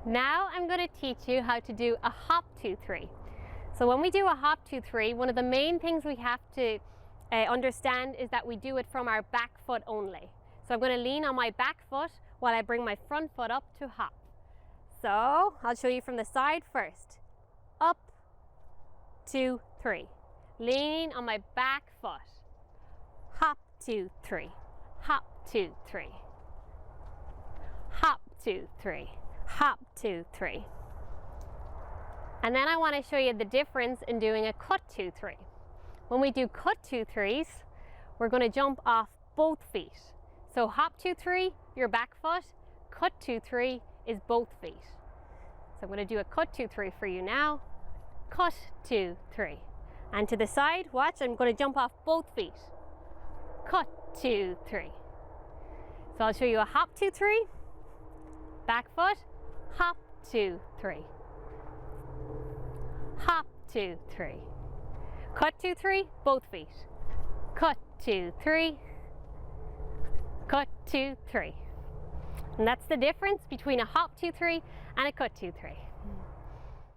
Now I'm going to teach you how to do a hop 2-3. So when we do a hop 2-3, one of the main things we have to understand is that we do it from our back foot only. So I'm going to lean on my back foot while I bring my front foot up to hop. So I'll show you from the side first. Up, 2, 3. Leaning on my back foot. Hop, 2, 3. Hop, 2, 3. Hop, 2, 3. Hop, 2, 3. And then I want to show you the difference in doing a cut 2-3. When we do cut 2-3s, we're going to jump off both feet. So hop 2-3, your back foot. Cut 2-3 is both feet. So I'm going to do a cut 2-3 for you now. Cut 2-3. And to the side, watch, I'm going to jump off both feet. Cut 2-3. So I'll show you a hop 2-3, back foot, hop 2-3. Hop 2-3. Cut 2-3, both feet. Cut 2-3. Cut 2-3. And that's the difference between a hop 2-3 and a cut 2-3.